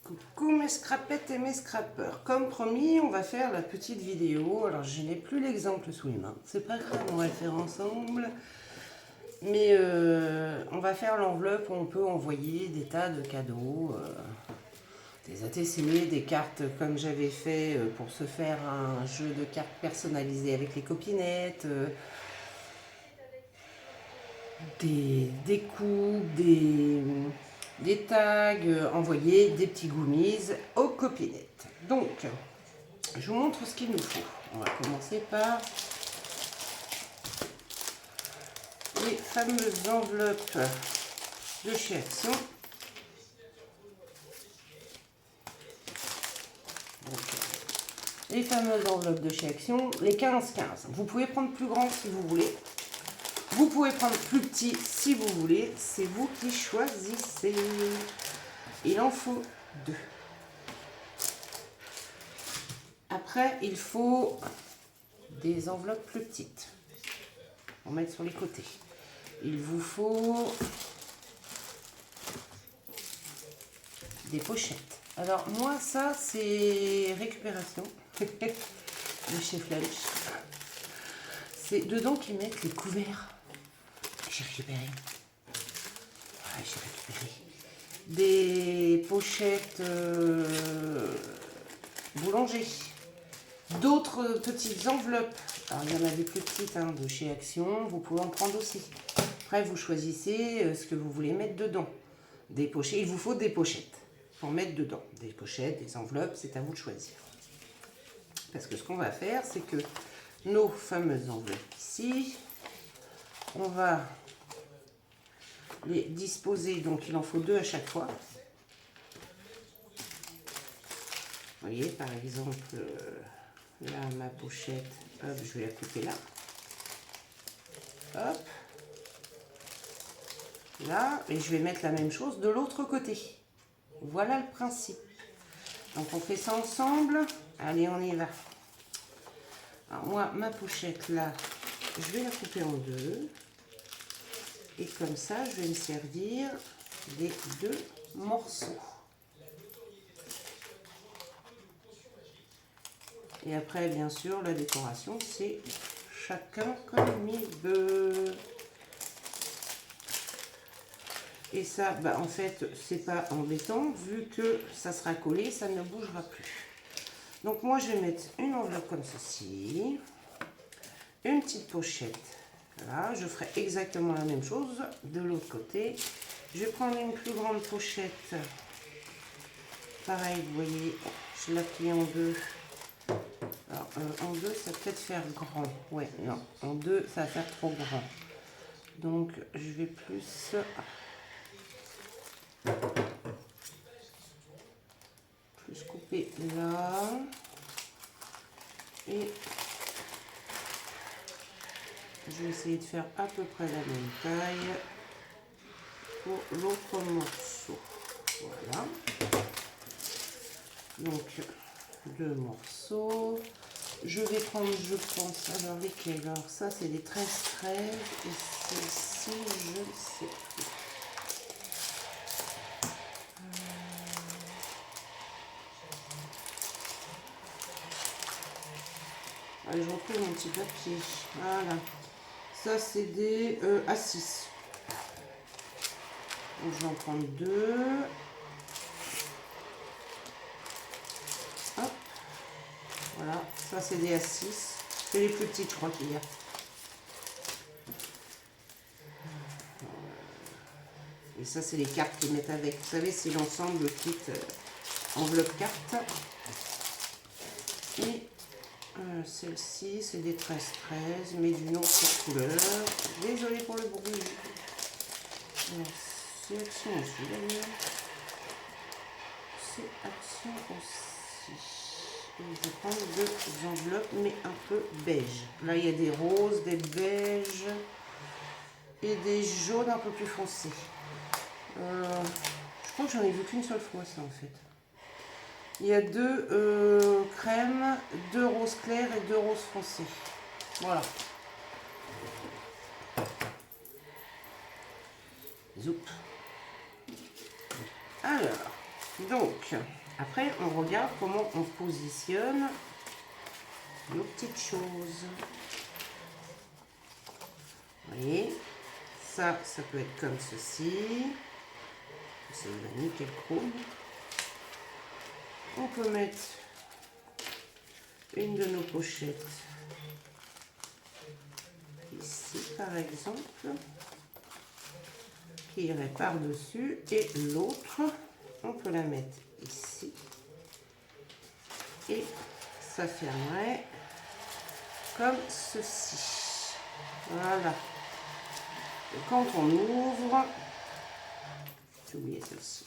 Coucou mes scrapettes et mes scrappeurs, comme promis on va faire la petite vidéo. Alors je n'ai plus l'exemple sous les mains, c'est pas grave, on va le faire ensemble. Mais on va faire l'enveloppe où on peut envoyer des tas de cadeaux, des ATC, des cartes comme j'avais fait pour se faire un jeu de cartes personnalisé avec les copinettes, des coupes, des tags, envoyer des petits goumises aux copinettes. Donc, je vous montre ce qu'il nous faut. On va commencer par les fameuses enveloppes de chez Action. Donc, les fameuses enveloppes de chez Action, les 15-15. Vous pouvez prendre plus grand si vous voulez. Vous pouvez prendre plus petit si vous voulez. C'est vous qui choisissez. Il en faut 2. Après, il faut des enveloppes plus petites. On va mettre sur les côtés. Il vous faut des pochettes. Alors moi, ça, c'est récupération de chez Flunch. C'est dedans qu'ils mettent les couverts. J'ai récupéré. Ouais, j'ai récupéré. Des pochettes boulanger. D'autres petites enveloppes. Alors, il y en a des plus petites de chez Action. Vous pouvez en prendre aussi. Après, vous choisissez ce que vous voulez mettre dedans. Des pochettes. Il vous faut des pochettes pour mettre dedans. Des pochettes, des enveloppes, c'est à vous de choisir. Parce que ce qu'on va faire, c'est que nos fameuses enveloppes ici, on va les disposer. Donc, il en faut 2 à chaque fois. Vous voyez, par exemple, là, ma pochette, hop, je vais la couper là. Hop. Là, et je vais mettre la même chose de l'autre côté. Voilà le principe. Donc, on fait ça ensemble. Allez, on y va. Alors, moi, ma pochette, là, je vais la couper en 2. Et comme ça, je vais me servir des 2 morceaux. Et après, bien sûr, la décoration, c'est chacun comme il veut. Et ça, bah, en fait, c'est pas embêtant, vu que ça sera collé, ça ne bougera plus. Donc moi, je vais mettre une enveloppe comme ceci, une petite pochette. Voilà, je ferai exactement la même chose de l'autre côté. Je vais prendre une plus grande pochette. Pareil, vous voyez, je la plie en 2. Alors, en 2, ça va peut-être faire grand. Ouais, non, en 2, ça va faire trop grand. Donc, je vais plus couper là. Et je vais essayer de faire à peu près la même taille pour l'autre morceau. Voilà. Donc, 2 morceaux. Je vais prendre, je pense, alors lesquels? Alors ça, c'est des 13-13 et celle-ci, je ne sais plus. Allez, je retrouve mon petit papier. Voilà. Ça, c'est des A6. Donc, je vais en prendre 2. Hop. Voilà. Ça, c'est des A6. C'est les plus petites, je crois qu'il y a. Et ça, c'est les cartes qu'ils mettent avec. Vous savez, c'est l'ensemble kit enveloppe carte. Et celle-ci, c'est des 13-13, mais d'une autre couleur. Désolée pour le bruit. C'est Action aussi, d'ailleurs. C'est Action aussi. Et je vais prendre 2 enveloppes, mais un peu beige. Là, il y a des roses, des beiges et des jaunes un peu plus foncés. Je crois que j'en ai vu qu'une seule fois, ça, en fait. Il y a 2 crèmes, 2 roses clairs et 2 roses foncées. Voilà. Zoup. Alors, donc, après, on regarde comment on positionne nos petites choses. Vous voyez, ça peut être comme ceci. C'est la nickel chrome. On peut mettre une de nos pochettes ici, par exemple, qui irait par-dessus, et l'autre, on peut la mettre ici, et ça fermerait comme ceci. Voilà. Et quand on ouvre, j'ai oublié celle-ci.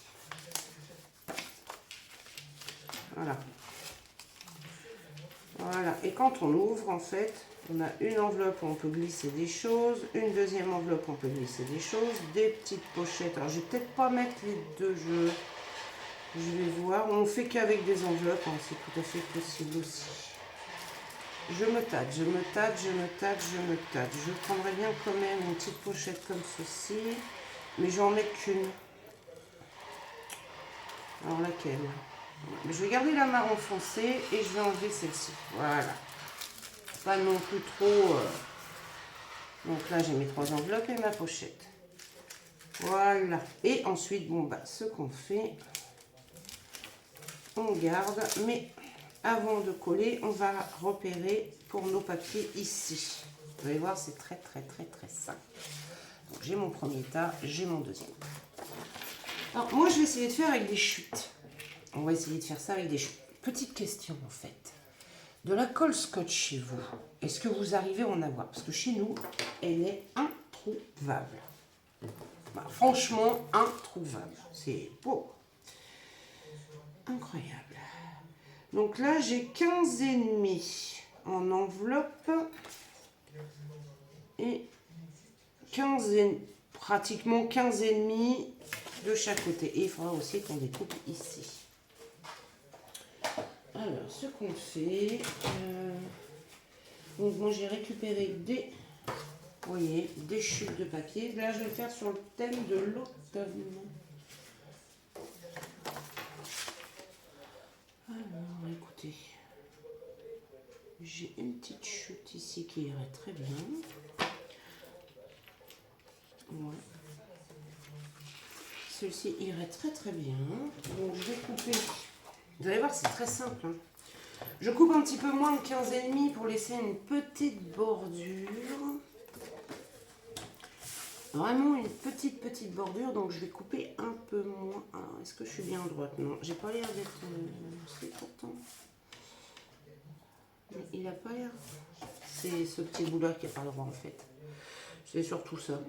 Voilà. Voilà. Et quand on ouvre, en fait, on a une enveloppe où on peut glisser des choses, une deuxième enveloppe où on peut glisser des choses, des petites pochettes. Alors, je vais peut-être pas mettre les deux jeux. Je vais voir. On fait qu'avec des enveloppes, hein, c'est tout à fait possible aussi. Je me tâte, je me tâte, je me tâte, je me tâte. Je prendrais bien quand même une petite pochette comme ceci, mais je vais en mettre qu'une. Alors laquelle? Je vais garder la marron foncé et je vais enlever celle-ci. Voilà. Pas non plus trop. Donc là, j'ai mes 3 enveloppes et ma pochette. Voilà. Et ensuite, bon, bah, ce qu'on fait, on garde. Mais avant de coller, on va repérer pour nos papiers ici. Vous allez voir, c'est très simple. Donc j'ai mon premier tas, j'ai mon deuxième. Alors moi, je vais essayer de faire avec des chutes. On va essayer de faire ça avec des chutes. Petite question en fait. De la colle scotch chez vous, est-ce que vous arrivez à en avoir? Parce que chez nous, elle est introuvable. Bah, franchement, introuvable. C'est beau. Incroyable. Donc là, j'ai 15,5 en enveloppe. Et 15 et, pratiquement 15,5 de chaque côté. Et il faudra aussi qu'on découpe ici. Alors, ce qu'on fait, donc moi j'ai récupéré des, vous voyez, des chutes de papier. Là, je vais le faire sur le thème de l'automne. Alors, écoutez, j'ai une petite chute ici qui irait très bien. Voilà. Celle-ci irait très bien. Donc, je vais couper. Vous allez voir, c'est très simple. Hein. Je coupe un petit peu moins de 15,5 pour laisser une petite bordure. Vraiment une petite bordure, donc je vais couper un peu moins. Alors, est-ce que je suis bien à droite? Non, j'ai pas l'air d'être... c'est pourtant. Mais il a pas l'air... C'est ce petit bout-là qui n'a pas le droit en fait. C'est surtout ça.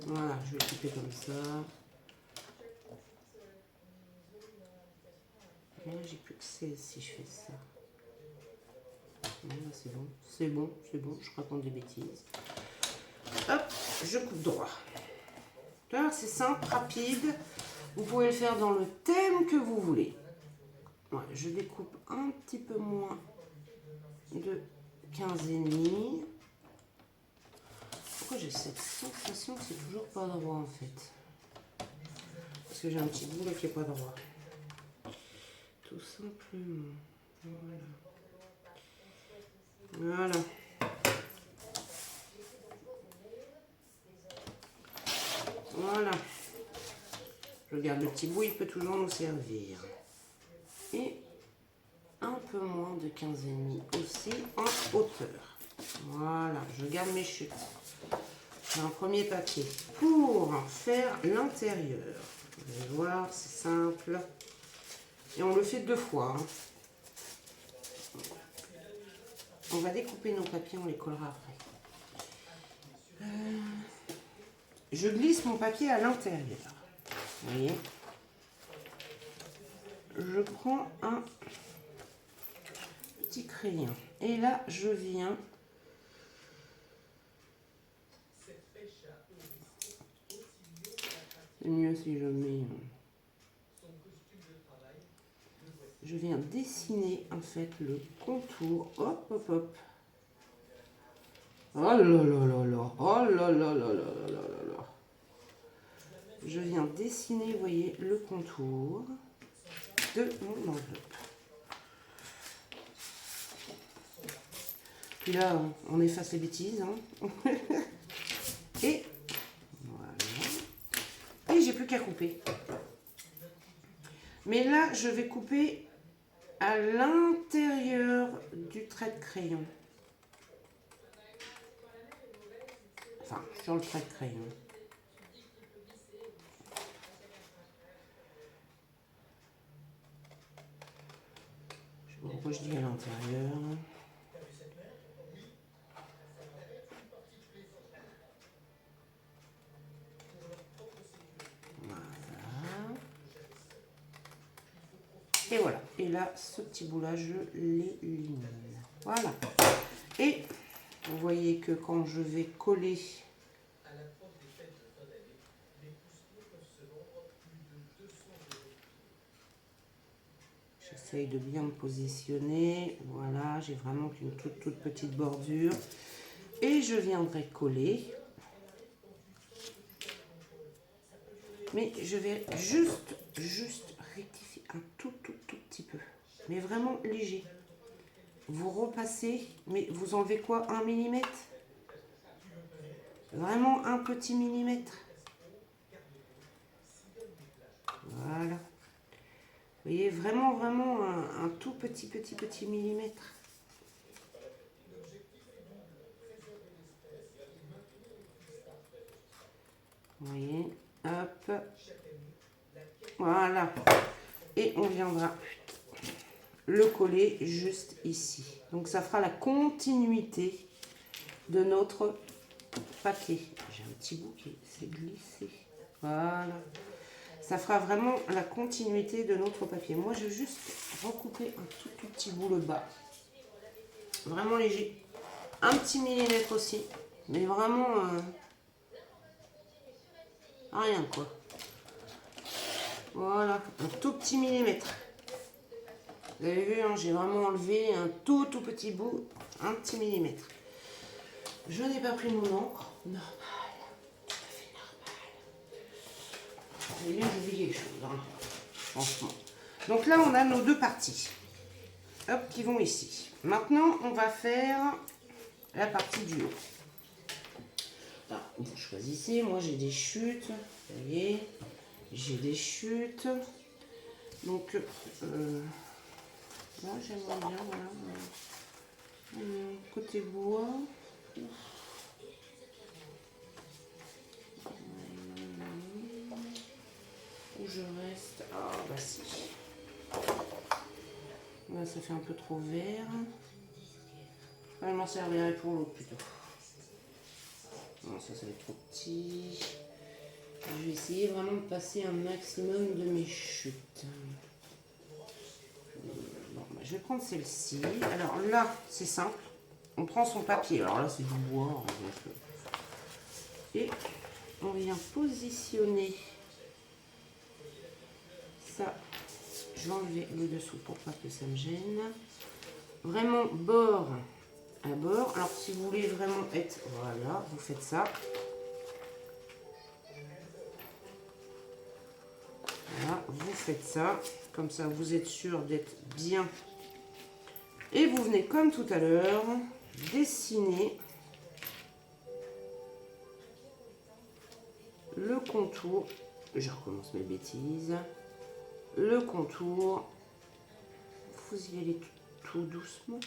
Voilà, je vais le couper comme ça. Là, j'ai plus que 16 si je fais ça. Voilà, c'est bon, c'est bon, c'est bon, je raconte des bêtises. Hop, je coupe droit. C'est simple, rapide. Vous pouvez le faire dans le thème que vous voulez. Ouais, je découpe un petit peu moins de 15,5. Pourquoi j'ai cette sensation que c'est toujours pas droit en fait? Parce que j'ai un petit bout là qui n'est pas droit. Tout simplement. Voilà. Voilà. Voilà. Je garde le petit bout, il peut toujours nous servir. Et un peu moins de 15,5 aussi en hauteur. Voilà, je garde mes chutes. J'ai un premier papier pour faire l'intérieur. Vous allez voir, c'est simple. Et on le fait 2 fois. Hein. On va découper nos papiers, on les collera après. Je glisse mon papier à l'intérieur. Vous voyez? Je prends un petit crayon. Et là, je viens... C'est mieux si je mets... Je viens dessiner en fait le contour. Hop, hop, hop. Oh là là là là. Oh là là là là là là là. Je viens dessiner, vous voyez, le contour de mon enveloppe. Puis là, on efface les bêtises. Hein. Et voilà. Et j'ai plus qu'à couper. Mais là, je vais couper à l'intérieur du trait de crayon. Enfin, sur le trait de crayon. Je sais pas pourquoi je dis à l'intérieur. Et voilà. Et là, ce petit bout-là, je l'élimine. Voilà. Et vous voyez que quand je vais coller, j'essaye de bien me positionner. Voilà, j'ai vraiment qu'une toute petite bordure. Et je viendrai coller. Mais je vais juste rectifier un tout petit peu. Mais vraiment léger. Vous repassez, mais vous enlevez quoi? 1 millimètre? Vraiment un petit millimètre. Voilà. Vous voyez, vraiment un tout petit millimètre. Vous voyez, hop. Voilà. Et on viendra le coller juste ici. Donc ça fera la continuité de notre papier. J'ai un petit bout qui s'est glissé. Voilà. Ça fera vraiment la continuité de notre papier. Moi, je vais juste recouper un tout petit bout le bas. Vraiment léger. Un petit millimètre aussi. Mais vraiment rien quoi. Voilà. Un tout petit millimètre. Vous avez vu, hein, j'ai vraiment enlevé un tout petit bout. Un petit millimètre. Je n'ai pas pris mon encre. Normal. Tout à fait normal. Vous voyez, j'oublie quelque chose. Hein. Franchement. Donc là, on a nos deux parties. Hop, qui vont ici. Maintenant, on va faire la partie du haut. Alors, vous choisissez. Moi, j'ai des chutes. Vous voyez, j'ai des chutes. Donc, là, j'aimerais bien, voilà. Côté bois. Où je reste. Ah, bah si. Là, ça fait un peu trop vert. Je m'en servirai pour l'autre plutôt. Non, ça va être trop petit. Je vais essayer vraiment de passer un maximum de mes chutes. Bon, bah, je vais prendre celle-ci. Alors là, c'est simple. On prend son papier. Alors là, c'est du bois. Et on vient positionner ça. Je vais enlever le dessous pour pas que ça me gêne. Vraiment bord à bord. Alors si vous voulez vraiment être... Voilà, vous faites ça. Voilà, vous faites ça. Comme ça, vous êtes sûr d'être bien. Et vous venez, comme tout à l'heure, dessiner le contour. Je recommence mes bêtises. Le contour. Vous y allez tout doucement.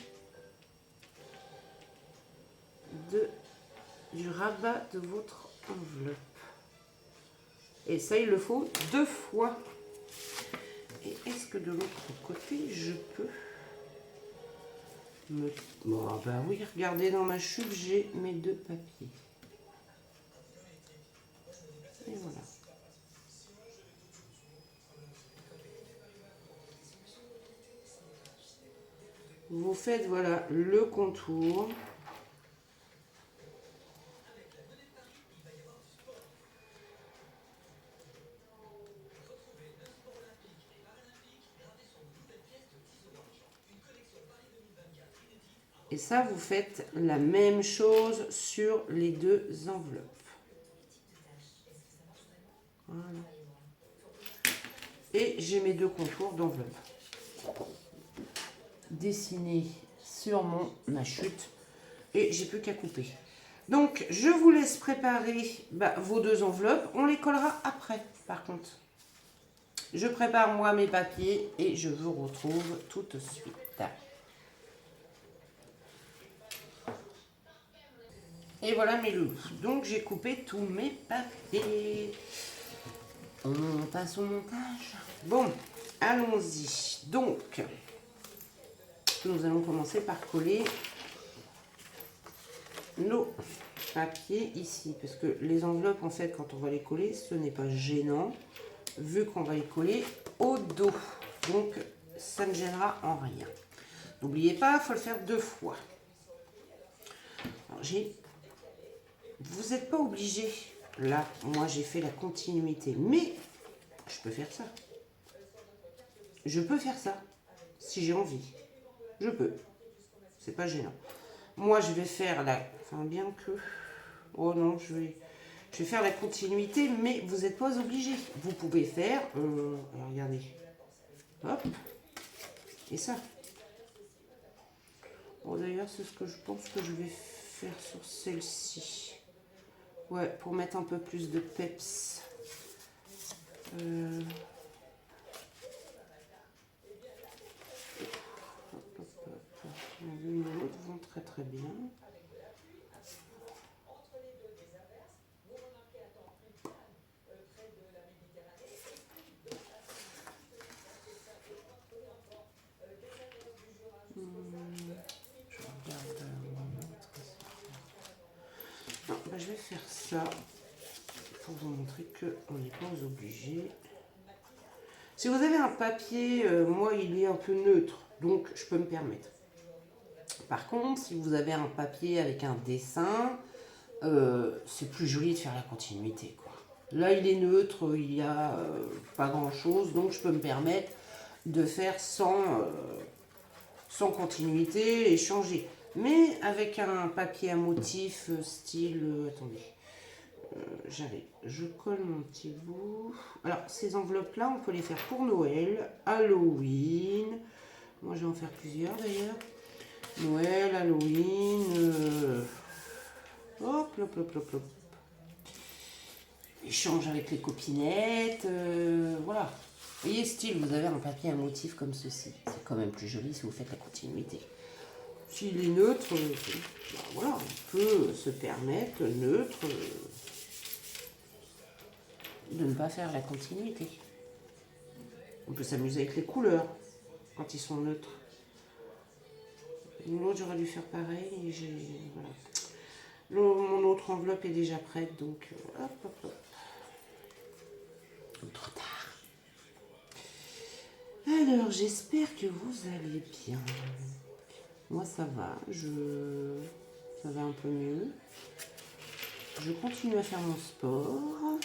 Du rabat de votre enveloppe. Et ça, il le faut 2 fois. Et est-ce que de l'autre côté, je peux me... Bon, bah oui, regardez, dans ma chute, j'ai mes 2 papiers. Et voilà. Vous faites, voilà, le contour. Et ça, vous faites la même chose sur les deux enveloppes. Voilà. Et j'ai mes deux contours d'enveloppe dessinés sur ma chute. Et j'ai plus qu'à couper. Donc, je vous laisse préparer vos deux enveloppes. On les collera après, par contre. Je prépare moi mes papiers et je vous retrouve tout de suite. Et voilà mes loulous. Donc, j'ai coupé tous mes papiers. On passe au montage. Bon, allons-y. Donc, nous allons commencer par coller nos papiers ici. Parce que les enveloppes, en fait, quand on va les coller, ce n'est pas gênant. Vu qu'on va les coller au dos. Donc, ça ne gênera en rien. N'oubliez pas, il faut le faire 2 fois. Alors, vous n'êtes pas obligé. Là, moi, j'ai fait la continuité. Mais, je peux faire ça. Je peux faire ça. Si j'ai envie. Je peux. C'est pas gênant. Moi, je vais faire la... Enfin, bien que... Oh non, je vais faire la continuité, mais vous n'êtes pas obligé. Vous pouvez faire... regardez. Hop. Et ça. Bon, d'ailleurs, c'est ce que je pense que je vais faire sur celle-ci. Ouais, pour mettre un peu plus de peps. L'une et l'autre vont très très bien. Je regarde mon autre. Non, je vais faire ça pour vous montrer qu'on n'est pas obligé. Si vous avez un papier, moi il est un peu neutre, donc je peux me permettre. Par contre, si vous avez un papier avec un dessin, c'est plus joli de faire la continuité, quoi. Là, il est neutre, il n'y a pas grand-chose, donc je peux me permettre de faire sans continuité et changer. Mais avec un papier à motif style... attendez, j'arrive. Je colle mon petit bout. Alors, ces enveloppes-là, on peut les faire pour Noël, Halloween. Moi, je vais en faire plusieurs d'ailleurs. Noël, Halloween, hop, hop, hop, hop, hop. Échange avec les copinettes, voilà. Vous voyez, style, vous avez un papier à motif comme ceci. C'est quand même plus joli si vous faites la continuité. S'il est neutre, voilà, on peut se permettre, neutre, de ne pas faire la continuité. On peut s'amuser avec les couleurs quand ils sont neutres. L'autre, j'aurais dû faire pareil. Et voilà. Mon autre enveloppe est déjà prête, donc hop, hop, hop. Trop tard. Alors, j'espère que vous allez bien. Moi, ça va. Ça va un peu mieux. Je continue à faire mon sport.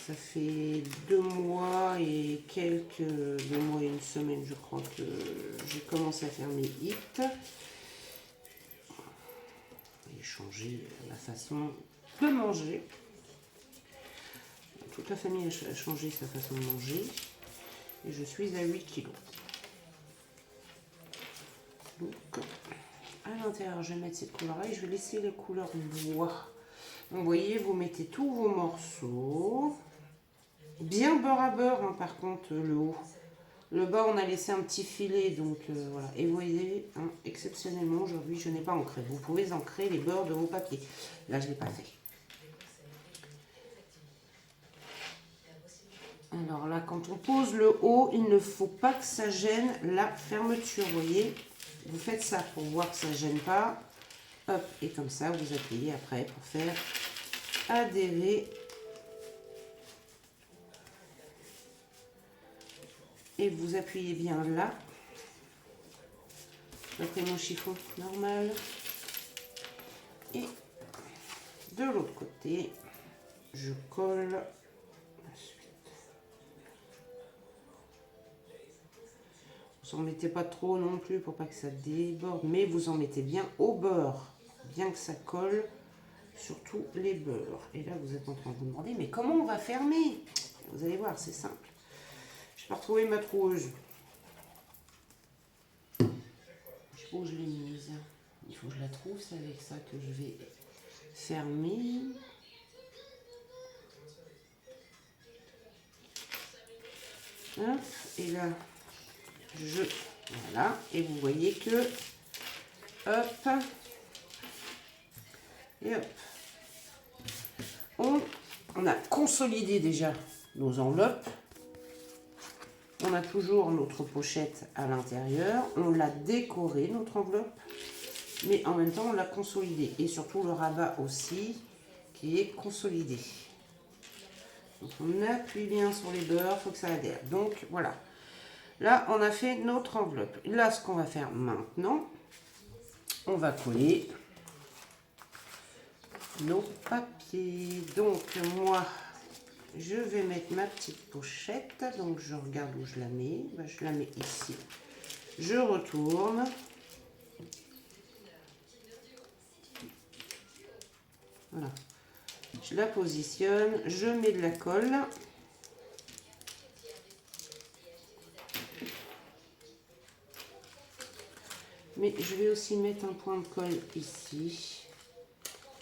Ça fait 2 mois et 2 mois et une semaine, je crois, que j'ai commencé à faire mes hits. Et changer la façon de manger. Toute la famille a changé sa façon de manger. Et je suis à 8 kilos. Donc, à l'intérieur, je vais mettre cette couleur-là et je vais laisser les couleurs bois. Donc, vous voyez, vous mettez tous vos morceaux. Bien beurre à beurre, hein, par contre, le haut. Le bas, on a laissé un petit filet, donc voilà. Et vous voyez, hein, exceptionnellement, aujourd'hui, je n'ai pas ancré. Vous pouvez ancrer les bords de vos papiers. Là, je ne l'ai pas fait. Alors là, quand on pose le haut, il ne faut pas que ça gêne la fermeture, vous voyez. Vous faites ça pour voir que ça ne gêne pas. Hop, et comme ça, vous appuyez après pour faire adhérer. Et vous appuyez bien là. Après mon chiffon normal. Et de l'autre côté, je colle. Vous en mettez pas trop non plus pour pas que ça déborde, mais vous en mettez bien au beurre, bien que ça colle sur tous les beurres. Et là, vous êtes en train de vous demander, mais comment on va fermer? Vous allez voir, c'est simple. Je vais retrouver ma troueuse. Je sais pas où je l'ai mise. Il faut que je la trouve, c'est avec ça que je vais fermer. Hop, et là, voilà, et vous voyez que, hop, et hop, on a consolidé déjà nos enveloppes. On a toujours notre pochette à l'intérieur. On l'a décoré, notre enveloppe, mais en même temps, on l'a consolidé. Et surtout le rabat aussi, qui est consolidé. Donc on appuie bien sur les beurres, il faut que ça adhère. Donc voilà. Là, on a fait notre enveloppe. Là, ce qu'on va faire maintenant, on va coller nos papiers. Donc moi, je vais mettre ma petite pochette. Donc je regarde où je la mets. Ben, je la mets ici. Je retourne. Voilà. Je la positionne. Je mets de la colle. Mais je vais aussi mettre un point de colle ici.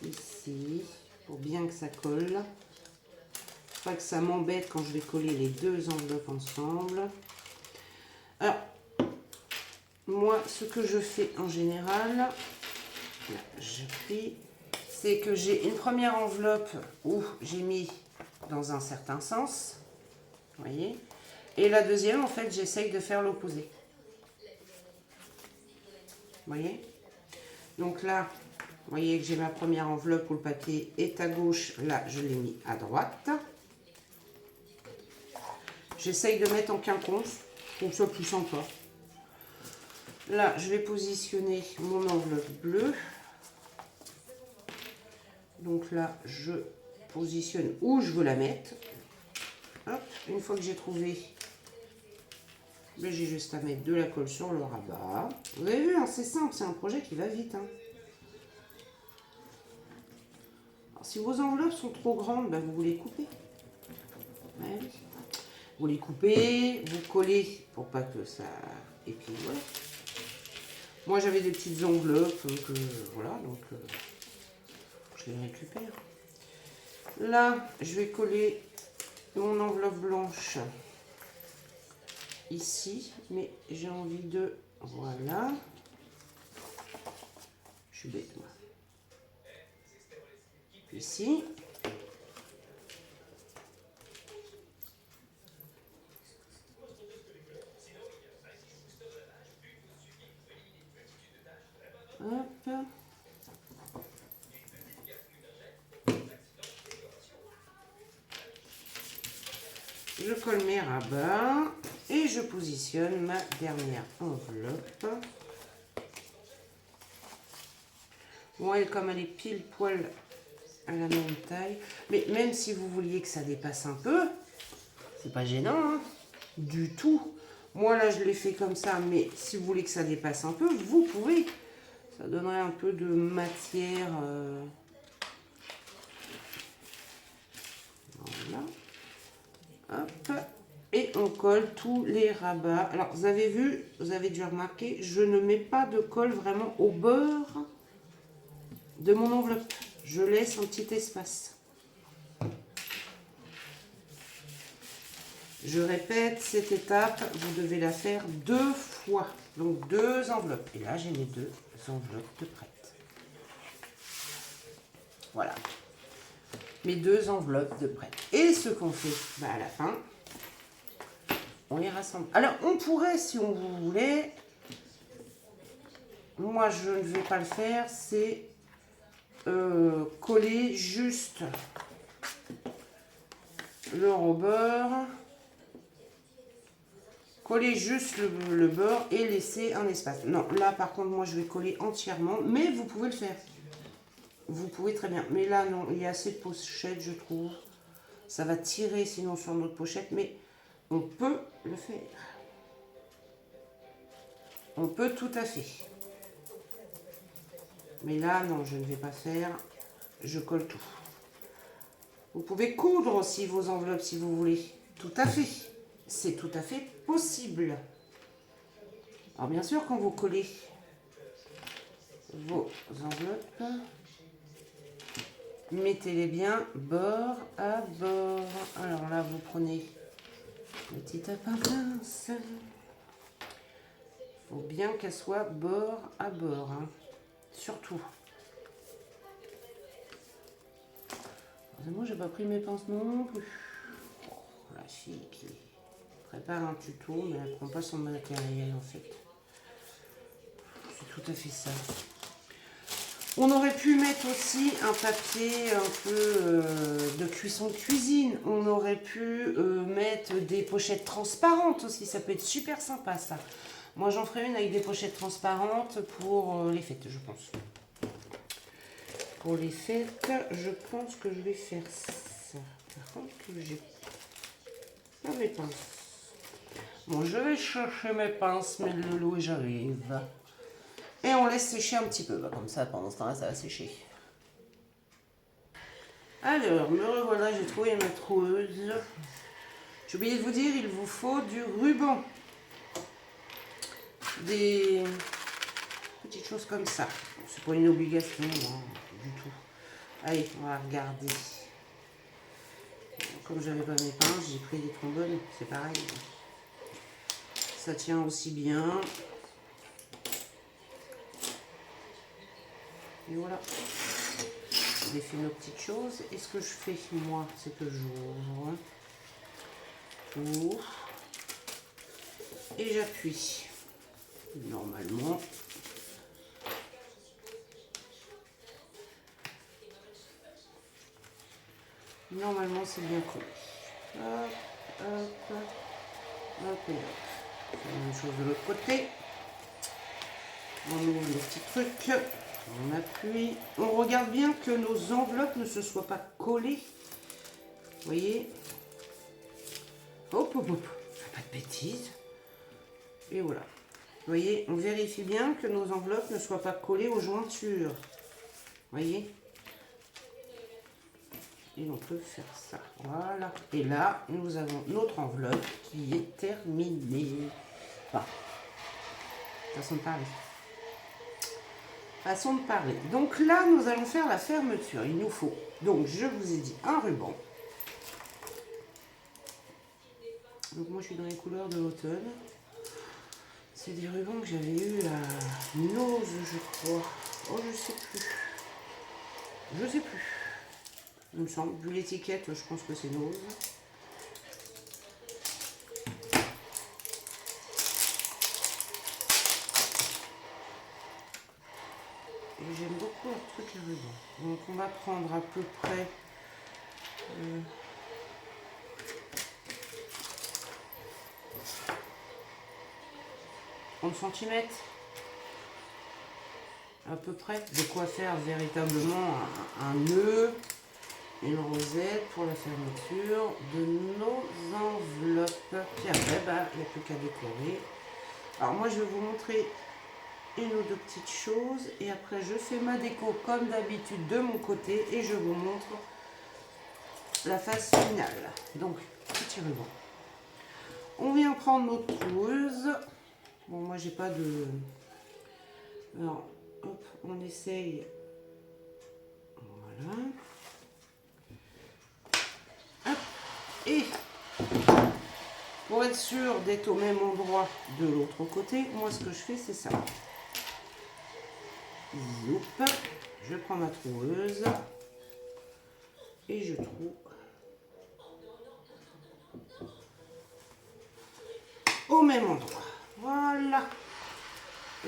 Ici. Pour bien que ça colle. Pas que ça m'embête quand je vais coller les deux enveloppes ensemble. Alors, moi, ce que je fais en général, j'appuie, c'est que j'ai une première enveloppe où j'ai mis dans un certain sens, vous voyez, et la deuxième, en fait, j'essaye de faire l'opposé. Vous voyez? Donc là, vous voyez que j'ai ma première enveloppe où le papier est à gauche, là, je l'ai mis à droite. J'essaye de mettre en quinconce, pour que ce soit plus sympa. Là, je vais positionner mon enveloppe bleue. Donc là, je positionne où je veux la mettre. Hop, une fois que j'ai trouvé, j'ai juste à mettre de la colle sur le rabat. Vous avez vu, hein, c'est simple, c'est un projet qui va vite. Hein. Alors, si vos enveloppes sont trop grandes, ben, vous les coupez. Ouais. Vous les coupez, vous collez pour pas que ça... Et puis voilà. Moi, j'avais des petites enveloppes, voilà, donc je les récupère. Là, je vais coller mon enveloppe blanche ici, mais j'ai envie de... Voilà. Je suis bête, moi. Ici. Hop. Je colle mes rabats et je positionne ma dernière enveloppe. Bon, elle, comme elle est pile poil à la même taille, mais même si vous vouliez que ça dépasse un peu, c'est pas gênant, hein, du tout. Moi, là, je l'ai fait comme ça, mais si vous voulez que ça dépasse un peu, vous pouvez. Ça donnerait un peu de matière. Voilà. Hop. Et on colle tous les rabats. Alors, vous avez vu, vous avez dû remarquer, je ne mets pas de colle vraiment au beurre de mon enveloppe. Je laisse un petit espace. Je répète, cette étape, vous devez la faire 2 fois. Donc 2 enveloppes. Et là, j'ai mes 2 enveloppes de prêtes. Voilà. Mes 2 enveloppes de prêtes. Et ce qu'on fait à la fin, on les rassemble. Alors, on pourrait, si on voulait, moi, je ne vais pas le faire, c'est coller juste le beurre. Coller juste le beurre et laisser un espace. Non, là par contre, moi je vais coller entièrement, mais vous pouvez le faire. Vous pouvez très bien. Mais là, non, il y a assez de pochettes, je trouve. Ça va tirer sinon sur notre pochette, mais on peut le faire. On peut tout à fait. Mais là, non, je ne vais pas faire. Je colle tout. Vous pouvez coudre aussi vos enveloppes si vous voulez. Tout à fait. C'est tout à fait possible. Alors bien sûr, quand vous collez vos enveloppes, mettez-les bien bord à bord. Alors là, vous prenez le petit tapin pince. Il faut bien qu'elle soit bord à bord. Hein. Surtout. Moi, j'ai pas pris mes pinces non plus. Oh, la fille qui prépare un tuto, mais elle prend pas son matériel en fait. C'est tout à fait ça. On aurait pu mettre aussi un papier un peu de cuisson de cuisine. On aurait pu mettre des pochettes transparentes aussi. Ça peut être super sympa ça. Moi, j'en ferai une avec des pochettes transparentes pour les fêtes, je pense. Pour les fêtes, je pense que je vais faire ça. Par contre, j'ai pas mes pinces. Bon, je vais chercher mes pinces, mais le loup, j'arrive. Et on laisse sécher un petit peu. Bah, comme ça, pendant ce temps-là, ça va sécher. Alors, me revoilà, j'ai trouvé ma troueuse. J'ai oublié de vous dire, il vous faut du ruban. Des petites choses comme ça. Bon, c'est pas une obligation, non, du tout. Allez, on va regarder. Comme j'avais pas mes pinces, j'ai pris des trombones, c'est pareil. Ça tient aussi bien. Et voilà. J'ai fait nos petites choses. Et ce que je fais moi, c'est que j'ouvre. Et j'appuie. Normalement. Normalement, c'est bien collé. Hop, hop, hop, hop et hop. C'est la même chose de l'autre côté. On ouvre les petits trucs. On appuie. On regarde bien que nos enveloppes ne se soient pas collées. Vous voyez? Hop, hop, hop. Pas de bêtises. Et voilà. Vous voyez, on vérifie bien que nos enveloppes ne soient pas collées aux jointures. Vous voyez? Et on peut faire ça. Voilà. Et là, nous avons notre enveloppe qui est terminée. Enfin, façon de parler. Façon de parler. Donc là, nous allons faire la fermeture. Il nous faut, donc je vous ai dit, un ruban. Donc moi, je suis dans les couleurs de l'automne. C'est des rubans que j'avais eu à Nose, je crois. Oh, je sais plus. Je sais plus. Il me semble. Vu l'étiquette, je pense que c'est Nose. Et j'aime beaucoup leur truc à ruban. Donc on va prendre à peu près 30 cm. À peu près. De quoi faire véritablement un nœud, une rosette pour la fermeture de nos enveloppes. Puis après, bah, il n'y a plus qu'à décorer. Alors moi, je vais vous montrer une ou deux petites choses. Et après, je fais ma déco comme d'habitude de mon côté. Et je vous montre la phase finale. Donc, petit ruban. On vient prendre notre troueuse. Bon, moi, j'ai pas de... Alors, hop, on essaye. Voilà. Hop. Et pour être sûr d'être au même endroit de l'autre côté, moi, ce que je fais, c'est ça. Zoup. Je prends ma troueuse et je trouve au même endroit. Voilà.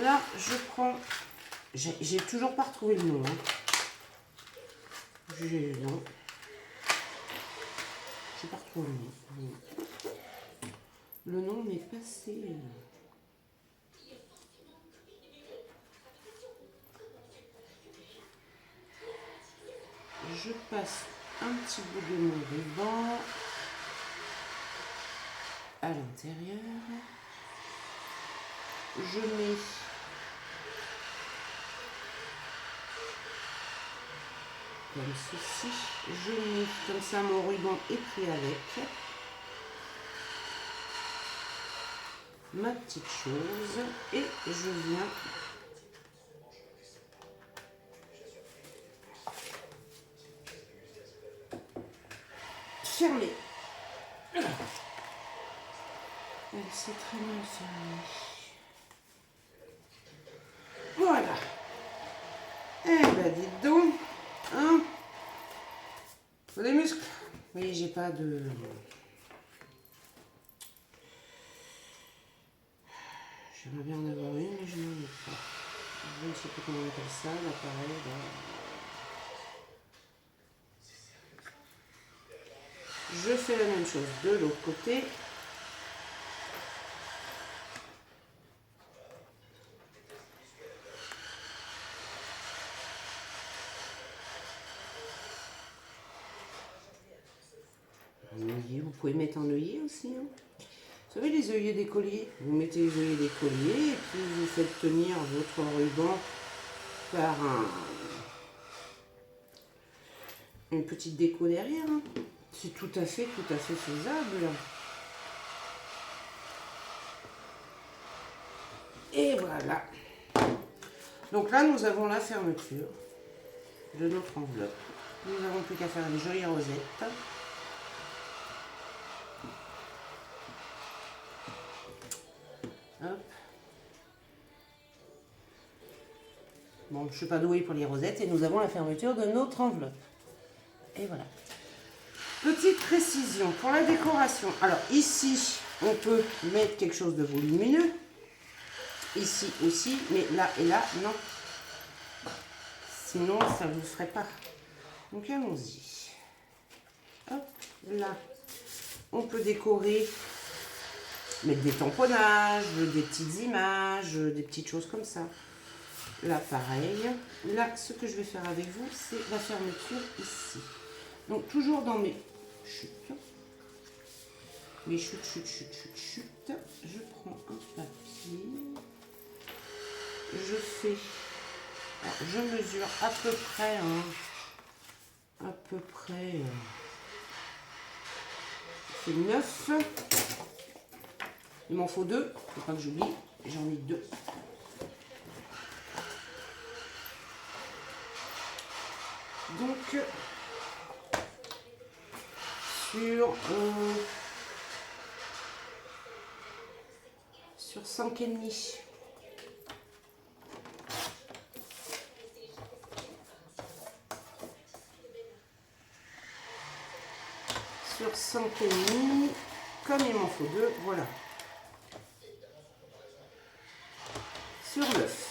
Là, je prends... J'ai toujours pas retrouvé le nom. Hein. Non. J'ai pas retrouvé le nom. Le nom m'est passé. Je passe un petit bout de mon ruban à l'intérieur. je mets comme ceci, je mets comme ça mon ruban est pris avec ma petite chose et je viens fermer. C'est très mal fermé. Voilà. Eh ben dites donc, hein, faut des muscles. Oui, j'ai pas de... J'aimerais bien en avoir une, mais je n'en ai pas. Je ne sais plus comment on appelle ça, l'appareil. Je fais la même chose de l'autre côté. Vous pouvez mettre un œillet aussi. Hein. Vous savez, les œillets d'écolier, vous mettez les œillets d'écolier et puis vous faites tenir votre ruban par une petite déco derrière. Hein. C'est tout à fait faisable. Et voilà. Donc là, nous avons la fermeture de notre enveloppe. Nous n'avons plus qu'à faire une jolie rosette. Hop. Bon, je ne suis pas douée pour les rosettes et nous avons la fermeture de notre enveloppe. Et voilà. Petite précision pour la décoration. Alors ici, on peut mettre quelque chose de volumineux. Ici aussi, mais là et là, non. Sinon, ça ne vous ferait pas. Donc allons-y. Hop, là, on peut décorer, mettre des tamponnages, des petites images, des petites choses comme ça. Là, pareil. Là, ce que je vais faire avec vous, c'est la fermeture ici. Donc, toujours dans mes chutes. Mes chutes, je prends un papier. Je fais... Alors, je mesure à peu près... c'est 9. Il m'en faut 2. Faut pas que j'oublie. J'en ai 2. Donc, sur 5 et demi. Sur 5 et demi, comme il m'en faut 2, voilà. Sur 9.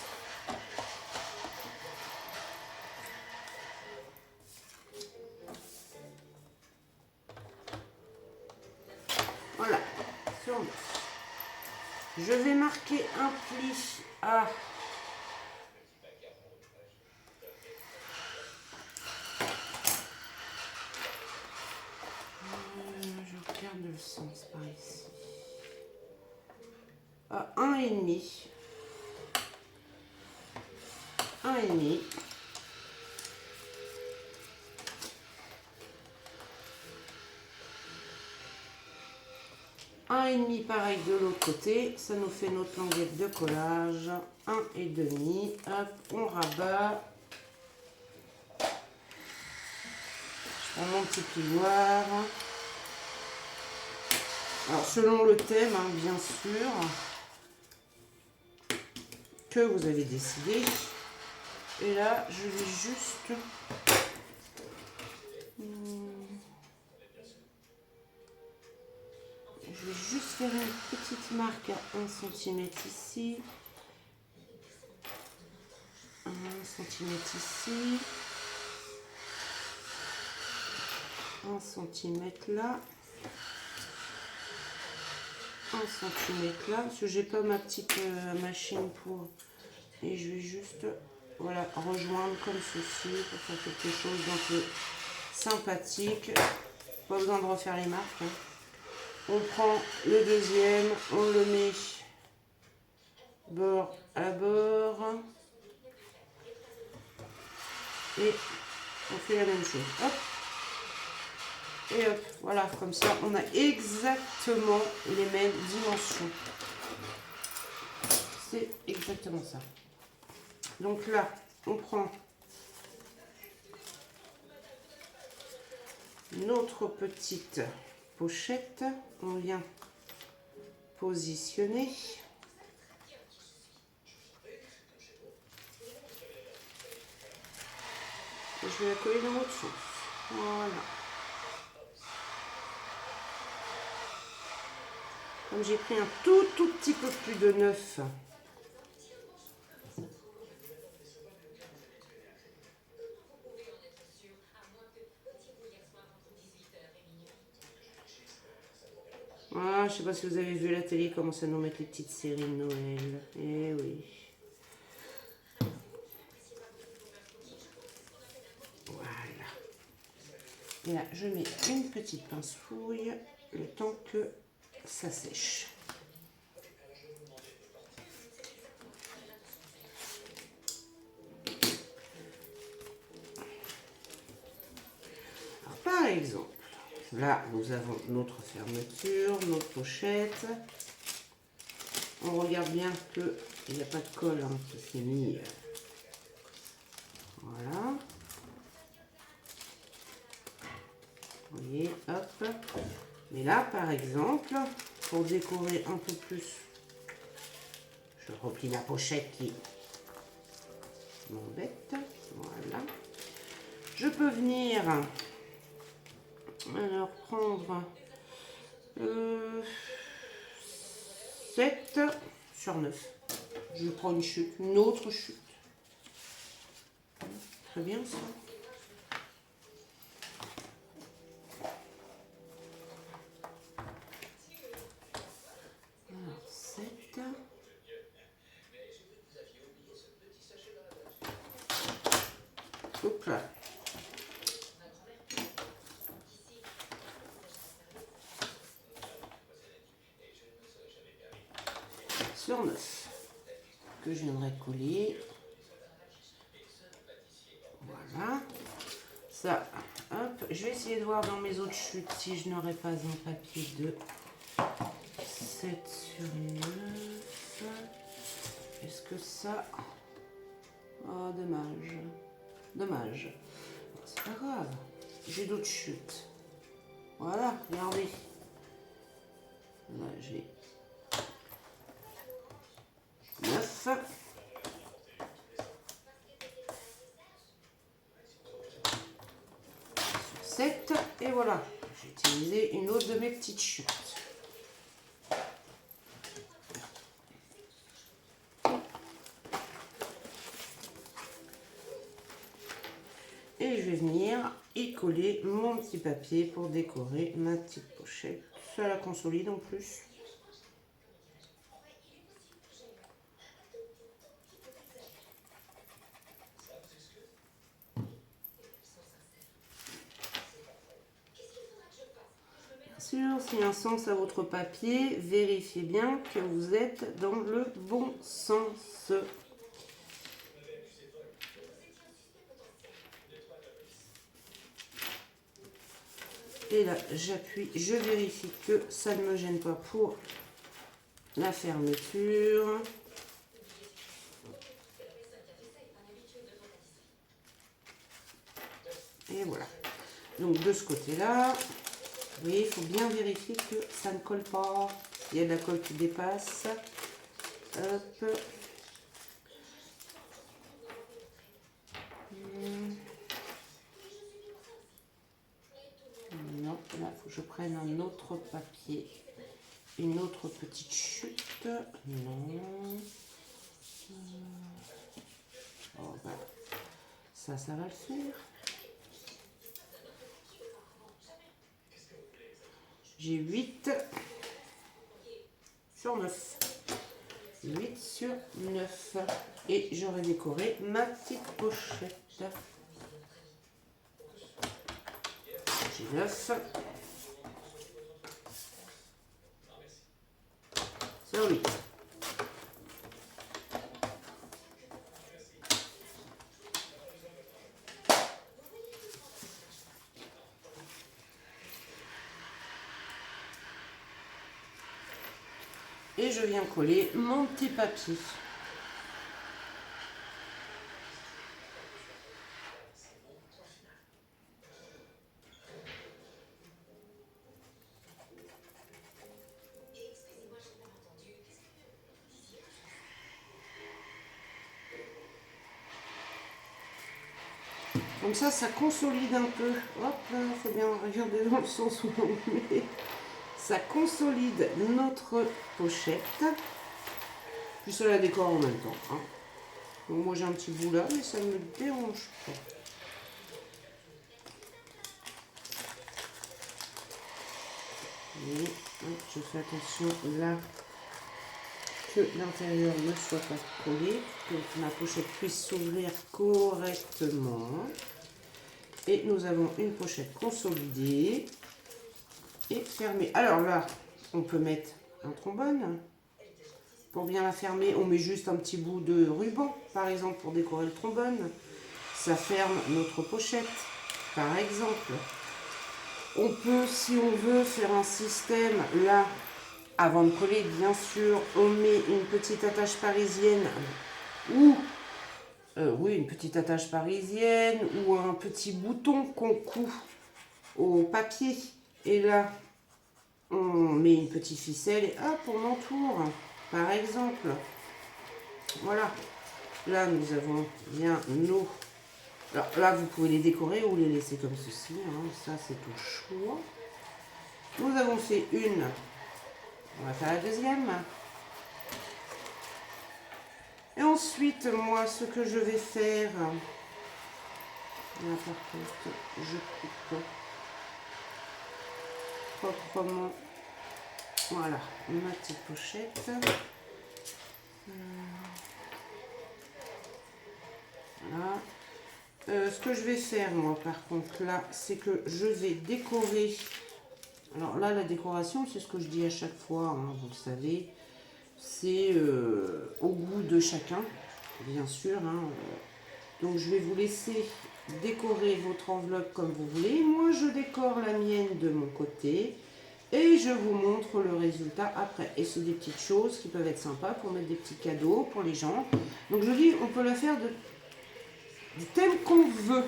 Voilà, sur 9. Je vais marquer un pli à... je regarde le sens par ici. À 1,5. 1,5. Un et demi pareil de l'autre côté, ça nous fait notre languette de collage. 1,5. Hop, on rabat. Je prends mon petit plioir. Alors selon le thème, hein, bien sûr, que vous avez décidé. Et là, je vais juste... Je vais juste faire une petite marque à 1 cm ici. 1 cm ici. 1 cm là. 1 cm là. Parce que j'ai pas ma petite machine pour... Et je vais juste... Voilà, rejoindre comme ceci pour faire quelque chose d'un peu sympathique. Pas besoin de refaire les marques. Hein. On prend le deuxième, on le met bord à bord. Et on fait la même chose. Hop. Et hop, voilà, comme ça, on a exactement les mêmes dimensions. C'est exactement ça. Donc là, on prend notre petite pochette. On vient positionner. Et je vais la coller dans l'autre sens. Voilà. Comme j'ai pris un tout petit peu plus de 9. Ah, je sais pas si vous avez vu à la télé comment ça nous met les petites séries de Noël. Eh oui. Voilà. Et là, je mets une petite pince fouille le temps que ça sèche. Alors, par exemple, là, nous avons notre fermeture, notre pochette. On regarde bien qu'il n'y a pas de colle hein, qui s'est mis. Voilà. Vous voyez, hop. Mais là, par exemple, pour décorer un peu plus, je replie la pochette qui m'embête. Voilà. Je peux venir alors prendre 7 sur 9. Je prends une chute, une autre chute. Très bien ça. Alors 7. Hop là. Sur 9 que je viendrai coller. Voilà. Ça, hop. Je vais essayer de voir dans mes autres chutes si je n'aurais pas un papier de 7 sur 9. Est-ce que ça... Oh, dommage. Dommage. C'est pas grave. J'ai d'autres chutes. Voilà, regardez. Là, j'ai 9. Sur 7. Et voilà. J'ai utilisé une autre de mes petites chutes. Et je vais venir y coller mon petit papier pour décorer ma petite pochette. Ça la consolide en plus. Bien sûr, s'il y a un sens à votre papier, vérifiez bien que vous êtes dans le bon sens. Et là, j'appuie, je vérifie que ça ne me gêne pas pour la fermeture. Et voilà. Donc de ce côté-là, vous voyez, il faut bien vérifier que ça ne colle pas. Il y a de la colle qui dépasse. Hop. Non, là, il faut que je prenne un autre papier. Une autre petite chute. Non. Oh, ben, ça va le faire. J'ai 8 sur 9. 8 sur 9. Et j'aurai décoré ma petite pochette. J'ai 9. Sur 8. Et je viens coller mon petit papier. Comme ça consolide un peu. Hop, il faut bien regarder dans le sens où on met. Ça consolide notre pochette. Puis ça la décore en même temps. Hein. Donc moi j'ai un petit bout là, mais ça ne me dérange pas. Et je fais attention là que l'intérieur ne soit pas collé, que ma pochette puisse s'ouvrir correctement. Et nous avons une pochette consolidée et fermée. Alors là, on peut mettre un trombone. Pour bien la fermer, on met juste un petit bout de ruban, par exemple, pour décorer le trombone. Ça ferme notre pochette, par exemple. On peut, si on veut, faire un système, là, avant de coller, bien sûr, on met une petite attache parisienne ou, oui, une petite attache parisienne ou un petit bouton qu'on coud au papier. Et là, on met une petite ficelle et hop, on entoure, par exemple. Voilà. Là, nous avons bien nos... Alors là, vous pouvez les décorer ou les laisser comme ceci. Hein. Ça, c'est au choix. Nous avons fait une. On va faire la deuxième. Et ensuite, moi, ce que je vais faire... Là, par contre, je coupe proprement. Voilà, ma petite pochette. Voilà. Ce que je vais faire, moi, par contre, là, c'est que je vais décorer. Alors là, la décoration, c'est ce que je dis à chaque fois, hein, vous le savez. C'est au goût de chacun, bien sûr. Hein. Donc, je vais vous laisser décorer votre enveloppe comme vous voulez. Moi, je décore la mienne de mon côté. Et je vous montre le résultat après. Et c'est des petites choses qui peuvent être sympas pour mettre des petits cadeaux pour les gens. Donc, je dis, on peut la faire du thème qu'on veut.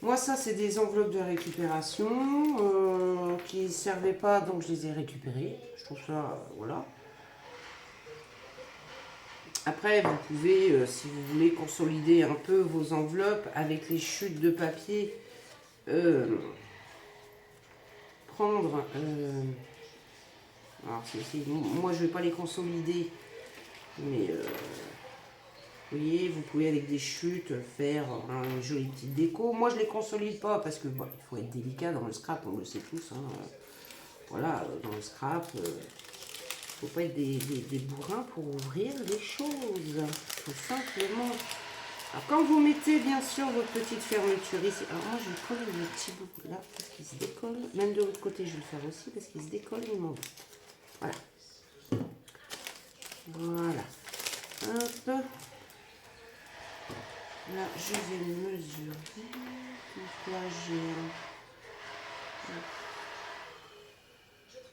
Moi, ça, c'est des enveloppes de récupération qui ne servaient pas, donc je les ai récupérées. Je trouve ça, voilà. Après, vous pouvez, si vous voulez, consolider un peu vos enveloppes avec les chutes de papier. Prendre... alors, moi, je ne vais pas les consolider, mais... vous voyez, vous pouvez avec des chutes faire une jolie petite déco. Moi, je ne les consolide pas parce que bon, il faut être délicat dans le scrap, on le sait tous. Hein. Voilà, dans le scrap, il ne faut pas être des bourrins pour ouvrir les choses, tout simplement. Alors, quand vous mettez bien sûr votre petite fermeture ici, alors moi, je vais coller le petit bout là parce qu'il se décolle. Même de l'autre côté, je vais le faire aussi parce qu'il se décolle, il m'en voilà. Voilà. Hop. Là, je vais mesurer. Donc là, j'ai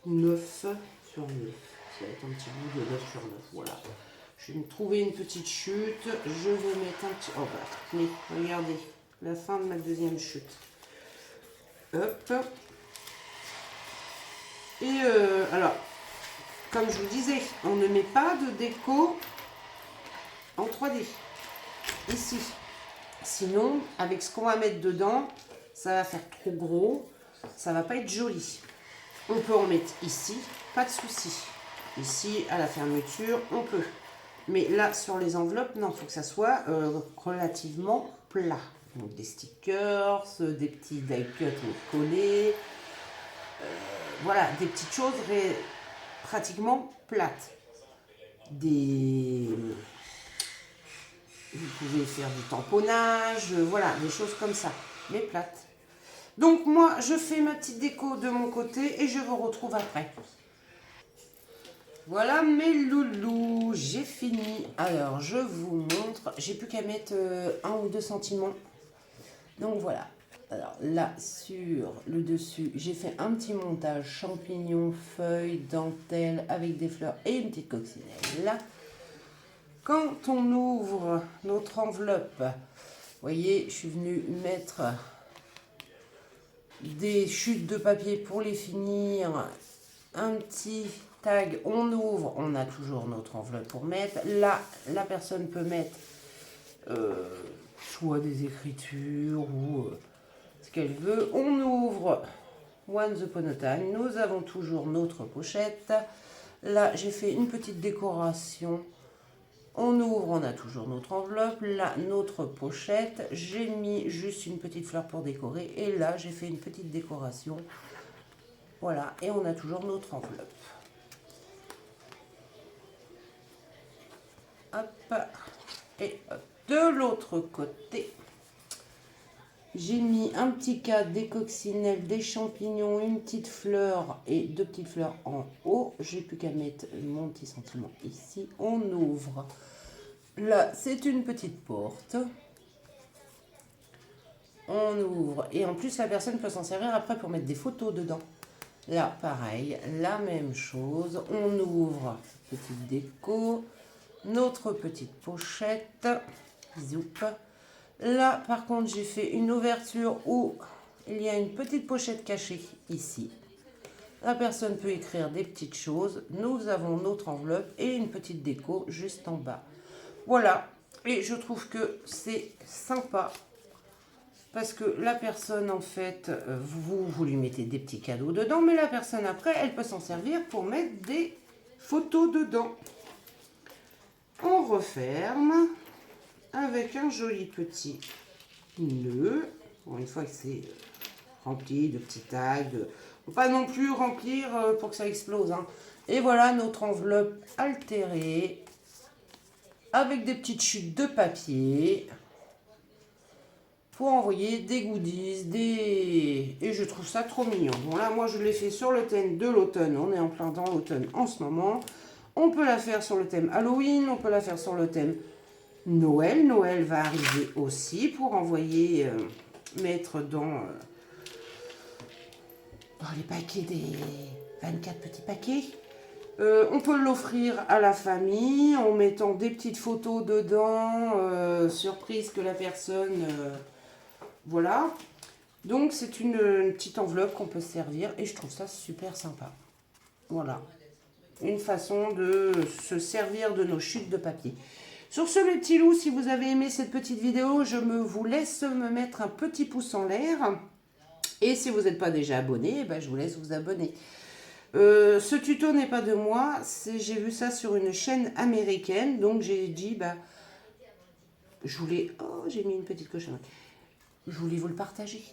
9 sur 9. Ça va être un petit bout de 9 sur 9. Voilà. Je vais me trouver une petite chute. Je vais mettre un petit... Oh, bah, mais regardez, la fin de ma deuxième chute. Hop. Et alors, comme je vous disais, on ne met pas de déco en 3D. Ici. Sinon, avec ce qu'on va mettre dedans, ça va faire trop gros, ça va pas être joli. On peut en mettre ici, pas de souci. Ici, à la fermeture, on peut. Mais là, sur les enveloppes, non, il faut que ça soit relativement plat. Donc des stickers, des petits die cuts collés. Voilà, des petites choses pratiquement plates. Vous pouvez faire du tamponnage, voilà, des choses comme ça, mais plates. Donc moi, je fais ma petite déco de mon côté et je vous retrouve après. Voilà mes loulous, j'ai fini. Alors, je vous montre. J'ai plus qu'à mettre 1 ou 2 sentiments. Donc voilà. Alors là, sur le dessus, j'ai fait un petit montage champignons, feuilles, dentelle avec des fleurs et une petite coccinelle. Là, quand on ouvre notre enveloppe, vous voyez, je suis venue mettre des chutes de papier pour les finir. Un petit tag, on ouvre, on a toujours notre enveloppe pour mettre. Là, la personne peut mettre soit des écritures ou ce qu'elle veut. On ouvre Once Upon a Time. Nous avons toujours notre pochette. Là, j'ai fait une petite décoration. On ouvre, on a toujours notre enveloppe. Là, notre pochette. J'ai mis juste une petite fleur pour décorer. Et là, j'ai fait une petite décoration. Voilà, et on a toujours notre enveloppe. Hop, et hop. De l'autre côté, j'ai mis un petit cadre, des coccinelles, des champignons, une petite fleur et deux petites fleurs en haut. J'ai plus qu'à mettre mon petit sentiment ici. On ouvre. Là, c'est une petite porte. On ouvre. Et en plus, la personne peut s'en servir après pour mettre des photos dedans. Là, pareil, la même chose. On ouvre, petite déco, notre petite pochette. Zoup. Là, par contre, j'ai fait une ouverture où il y a une petite pochette cachée ici. La personne peut écrire des petites choses. Nous avons notre enveloppe et une petite déco juste en bas. Voilà, et je trouve que c'est sympa. Parce que la personne, en fait, vous lui mettez des petits cadeaux dedans, mais la personne, après, elle peut s'en servir pour mettre des photos dedans. On referme avec un joli petit nœud. Bon, une fois que c'est rempli de petits tags, faut pas non plus remplir pour que ça explose, hein. Et voilà notre enveloppe altérée avec des petites chutes de papier. Pour envoyer des goodies, et je trouve ça trop mignon. Bon là, moi je l'ai fait sur le thème de l'automne, on est en plein dans l'automne en ce moment. On peut la faire sur le thème Halloween, on peut la faire sur le thème Noël. Noël va arriver aussi pour envoyer, mettre dans les paquets des 24 petits paquets. On peut l'offrir à la famille en mettant des petites photos dedans, surprise que la personne... Voilà, donc c'est une petite enveloppe qu'on peut servir et je trouve ça super sympa. Voilà, une façon de se servir de nos chutes de papier. Sur ce, les petits loups, si vous avez aimé cette petite vidéo, je vous laisse me mettre un petit pouce en l'air. Et si vous n'êtes pas déjà abonné, je vous laisse vous abonner. Ce tuto n'est pas de moi, j'ai vu ça sur une chaîne américaine, donc j'ai dit, je voulais... Oh, j'ai mis une petite cochonnerie. Je voulais vous le partager.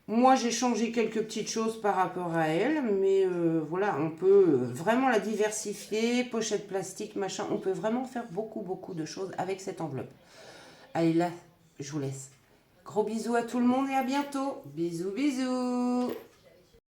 Moi, j'ai changé quelques petites choses par rapport à elle, mais voilà, on peut vraiment la diversifier, pochette plastique, machin. On peut vraiment faire beaucoup de choses avec cette enveloppe. Allez, là, je vous laisse. Gros bisous à tout le monde et à bientôt. Bisous, bisous.